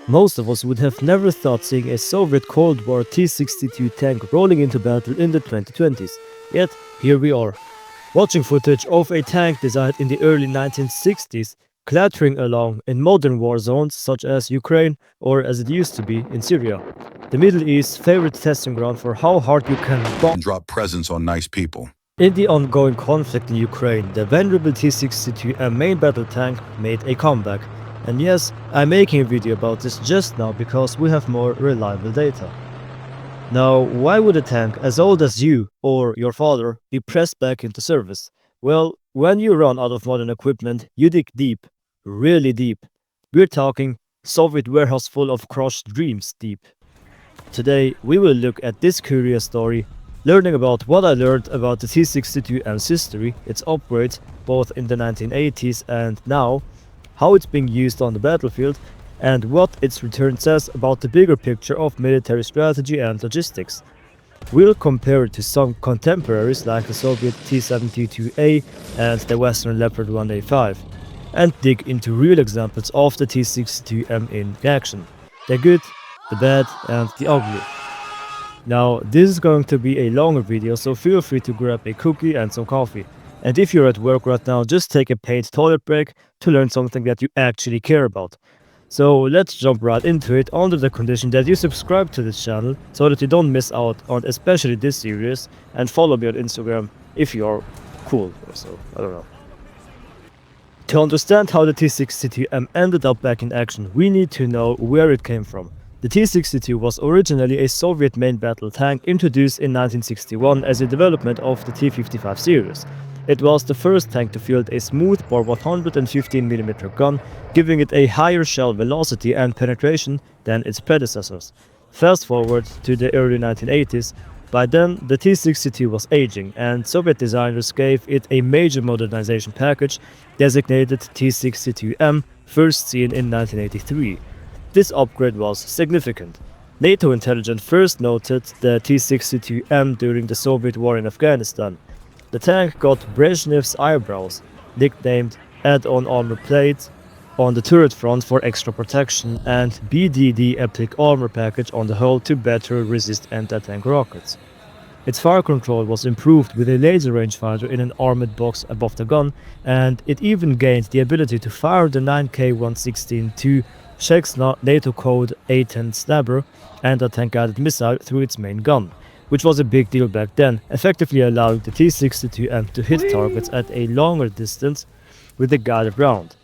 Most of us would have never thought seeing a Soviet Cold War T-62 tank rolling into battle in the 2020s. Yet, here we are, watching footage of a tank designed in the early 1960s, clattering along in modern war zones such as Ukraine or as it used to be in Syria. The Middle East's favorite testing ground for how hard you can bomb and drop presents on nice people. in the ongoing conflict in Ukraine, the venerable T-62 main battle tank made a comeback. And yes, I'm making a video about this just now because we have more reliable data. Now, why would a tank as old as you or your father be pressed back into service? Well, when you run out of modern equipment, you dig deep, really deep. We're talking Soviet warehouse full of crushed dreams deep. Today, we will look at this curious story, learning about what I learned about the T-62M's history, its upgrades, both in the 1980s and now, how it's being used on the battlefield, and what its return says about the bigger picture of military strategy and logistics. We'll compare it to some contemporaries like the Soviet T-72A and the Western Leopard 1A5, and dig into real examples of the T-62M in action. The good, the bad, and the ugly. Now, this is going to be a longer video, so feel free to grab a cookie and some coffee. And if you're at work right now, just take a paid toilet break to learn something that you actually care about. So let's jump right into it under the condition that you subscribe to this channel so that you don't miss out on especially this series, and follow me on Instagram if you're cool or so, I don't know. To understand how the T-62M ended up back in action, we need to know where it came from. The T-62 was originally a Soviet main battle tank introduced in 1961 as a development of the T-55 series. It was the first tank to field a smoothbore 115mm gun, giving it a higher shell velocity and penetration than its predecessors. Fast forward to the early 1980s, by then the T-62 was aging, and Soviet designers gave it a major modernization package designated T-62M, first seen in 1983. This upgrade was significant. NATO intelligence first noted the T-62M during the Soviet war in Afghanistan. The tank got Brezhnev's eyebrows, nicknamed add-on armor plate, on the turret front for extra protection, and BDD epic armor package on the hull to better resist anti-tank rockets. Its fire control was improved with a laser rangefinder in an armored box above the gun, and it even gained the ability to fire the 9K116-2 Czech's NATO code A10 Stabber anti-tank guided missile through its main gun, which was a big deal back then, effectively allowing the T-62M to hit targets at a longer distance with a guided round.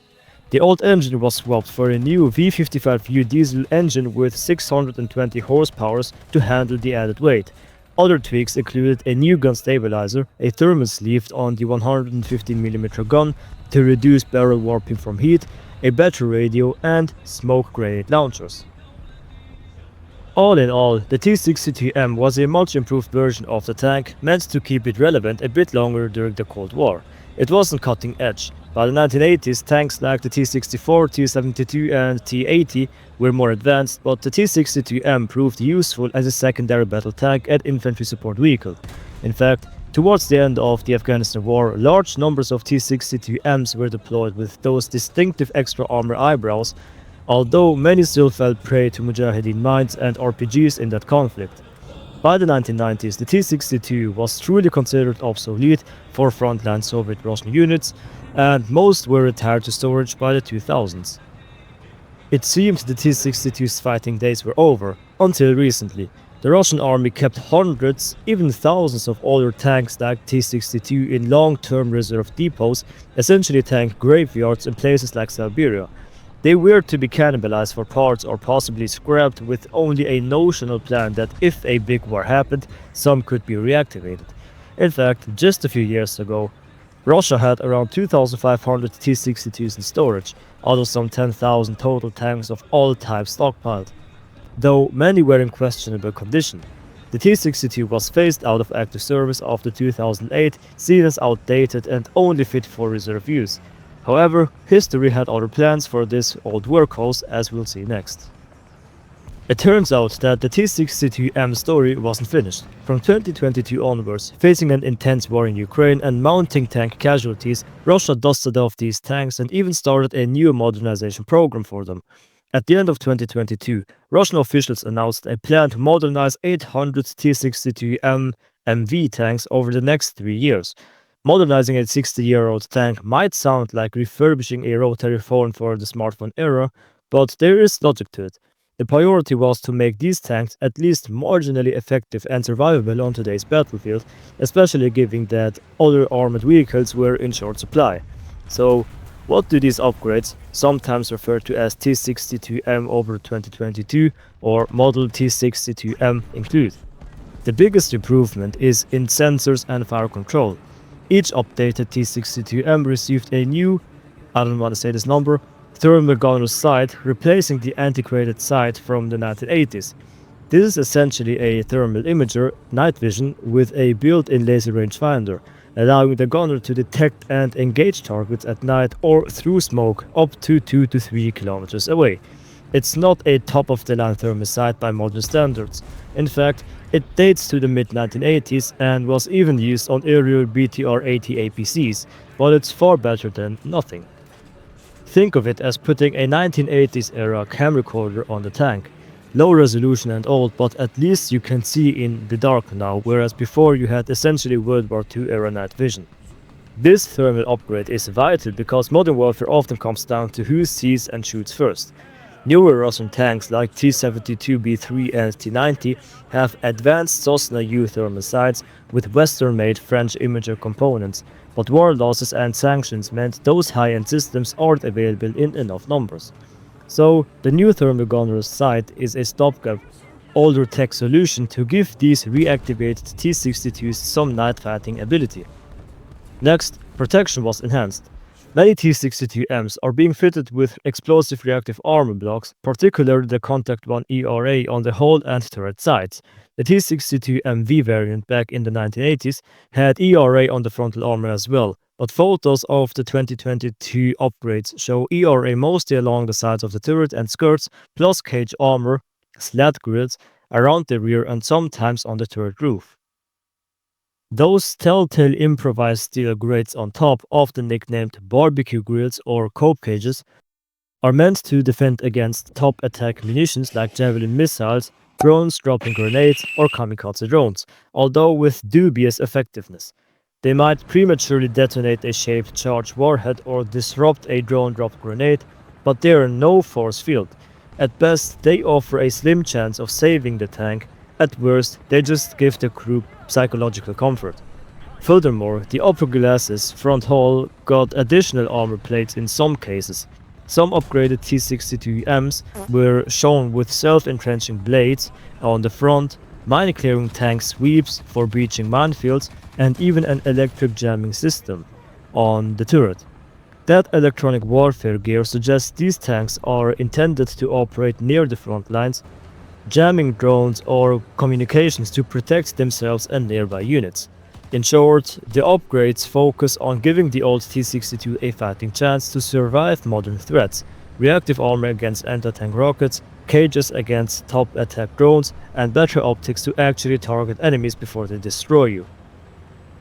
The old engine was swapped for a new V55U diesel engine with 620 horsepower to handle the added weight. Other tweaks included a new gun stabilizer, a thermal sleeve on the 115mm gun to reduce barrel warping from heat, a better radio, and smoke grenade launchers. All in all, the T-62M was a much improved version of the tank, meant to keep it relevant a bit longer during the Cold War. It wasn't cutting edge. By the 1980s, tanks like the T-64, T-72 and T-80 were more advanced, but the T-62M proved useful as a secondary battle tank and infantry support vehicle. In fact, towards the end of the Afghanistan war, large numbers of T-62Ms were deployed with those distinctive extra armor eyebrows, although many still fell prey to Mujahideen mines and RPGs in that conflict. By the 1990s, the T-62 was truly considered obsolete for frontline Soviet Russian units, and most were retired to storage by the 2000s. It seemed the T-62's fighting days were over, until recently. The Russian army kept hundreds, even thousands of older tanks like T-62 in long-term reserve depots, essentially tank graveyards in places like Siberia. They were to be cannibalized for parts or possibly scrapped, with only a notional plan that if a big war happened, some could be reactivated. In fact, just a few years ago, Russia had around 2,500 T-62's in storage, out of some 10,000 total tanks of all types stockpiled, though many were in questionable condition. The T-62 was phased out of active service after 2008, seen as outdated and only fit for reserve use. However, history had other plans for this old workhorse, as we'll see next. It turns out that the T-62M story wasn't finished. From 2022 onwards, facing an intense war in Ukraine and mounting tank casualties, Russia dusted off these tanks and even started a new modernization program for them. At the end of 2022, Russian officials announced a plan to modernize 800 T-62M MV tanks over the next 3 years. Modernizing a 60-year-old tank might sound like refurbishing a rotary phone for the smartphone era, but there is logic to it. The priority was to make these tanks at least marginally effective and survivable on today's battlefield, especially given that other armored vehicles were in short supply. So, what do these upgrades, sometimes referred to as T-62M over 2022 or Model T-62M, include? The biggest improvement is in sensors and fire control. Each updated T-62M received a new, I don't want to say this number, thermal gunner sight, replacing the antiquated sight from the 1980s. This is essentially a thermal imager, night vision, with a built-in laser rangefinder, allowing the gunner to detect and engage targets at night or through smoke up to 2 to 3 kilometers away. It's not a top-of-the-line thermal sight by modern standards. In fact, it dates to the mid-1980s and was even used on earlier BTR-80 APCs, but it's far better than nothing. Think of it as putting a 1980s era camcorder on the tank. Low resolution and old, but at least you can see in the dark now, whereas before you had essentially World War II era night vision. This thermal upgrade is vital because modern warfare often comes down to who sees and shoots first. Newer Russian tanks like T-72B3 and T-90 have advanced Sosna U thermal sights with Western-made French imager components, but war losses and sanctions meant those high-end systems aren't available in enough numbers. So, the new thermal gunner's sight is a stopgap, older tech solution to give these reactivated T-62's some night fighting ability. Next, protection was enhanced. Many T-62Ms are being fitted with explosive reactive armor blocks, particularly the Contact 1 ERA on the hull and turret sides. The T-62MV variant back in the 1980s had ERA on the frontal armor as well, but photos of the 2022 upgrades show ERA mostly along the sides of the turret and skirts, plus cage armor, slat grills, around the rear and sometimes on the turret roof. Those telltale improvised steel grates on top, often nicknamed barbecue grills or cope cages, are meant to defend against top attack munitions like javelin missiles, drones dropping grenades, or kamikaze drones, although with dubious effectiveness. They might prematurely detonate a shaped charge warhead or disrupt a drone-dropped grenade, but they are no force field. At best, they offer a slim chance of saving the tank. At worst, they just give the crew psychological comfort. Furthermore, the upper glacis front hull got additional armor plates in some cases. Some upgraded T-62Ms were shown with self-entrenching blades on the front, mine-clearing tank sweeps for breaching minefields, and even an electric jamming system on the turret. That electronic warfare gear suggests these tanks are intended to operate near the front lines, jamming drones or communications to protect themselves and nearby units. In short, the upgrades focus on giving the old T-62 a fighting chance to survive modern threats, reactive armor against anti-tank rockets, cages against top attack drones, and better optics to actually target enemies before they destroy you.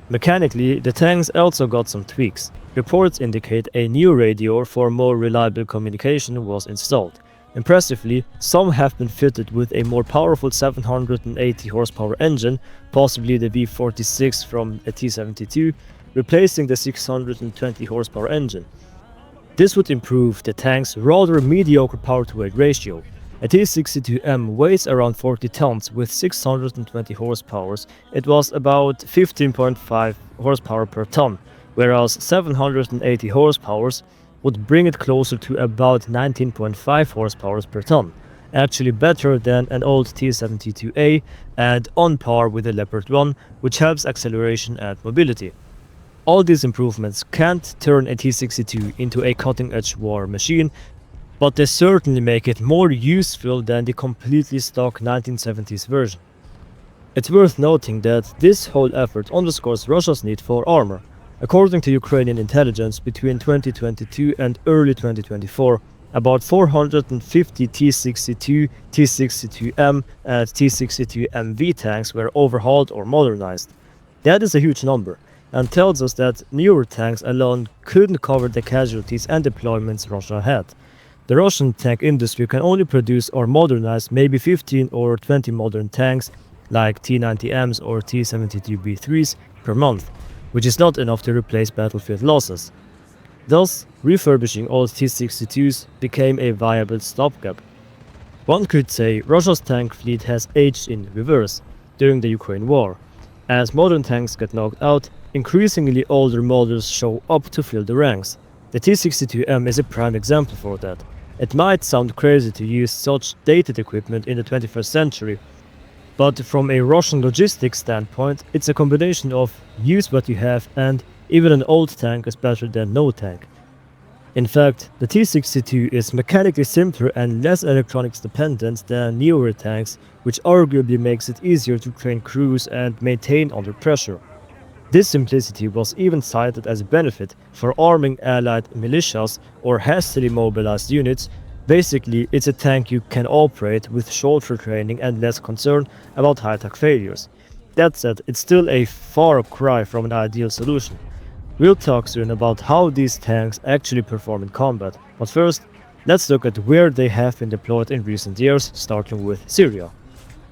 Mechanically, the tanks also got some tweaks. Reports indicate a new radio for more reliable communication was installed. Impressively, some have been fitted with a more powerful 780 horsepower engine, possibly the V46 from a T-72, replacing the 620 horsepower engine. This would improve the tank's rather mediocre power-to-weight ratio. A T-62M weighs around 40 tons with 620 horsepower. It was about 15.5 horsepower per ton, whereas 780 horsepower would bring it closer to about 19.5 horsepower per ton, actually better than an old T-72A and on par with the Leopard 1, which helps acceleration and mobility. All these improvements can't turn a T-62 into a cutting-edge war machine, but they certainly make it more useful than the completely stock 1970s version. It's worth noting that this whole effort underscores Russia's need for armor. According to Ukrainian intelligence, between 2022 and early 2024, about 450 T-62, T-62M and T-62MV tanks were overhauled or modernized. That is a huge number, and tells us that newer tanks alone couldn't cover the casualties and deployments Russia had. The Russian tank industry can only produce or modernize maybe 15 or 20 modern tanks like T-90Ms or T-72B3s per month, which is not enough to replace battlefield losses. Thus, refurbishing old T-62's became a viable stopgap. One could say Russia's tank fleet has aged in reverse during the Ukraine war. As modern tanks get knocked out, increasingly older models show up to fill the ranks. The T-62M is a prime example for that. It might sound crazy to use such dated equipment in the 21st century, but from a Russian logistics standpoint, it's a combination of use what you have and even an old tank is better than no tank. In fact, the T-62 is mechanically simpler and less electronics dependent than newer tanks, which arguably makes it easier to train crews and maintain under pressure. This simplicity was even cited as a benefit for arming allied militias or hastily mobilized units. Basically, it's a tank you can operate with shorter training and less concern about high-tech failures. That said, it's still a far cry from an ideal solution. We'll talk soon about how these tanks actually perform in combat, but first, let's look at where they have been deployed in recent years, starting with Syria.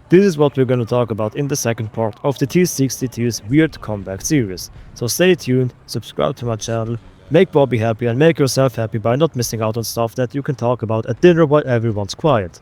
This is what we're going to talk about in the second part of the T-62's Weird Comeback series, so stay tuned, subscribe to my channel, make Bobby happy and make yourself happy by not missing out on stuff that you can talk about at dinner while everyone's quiet.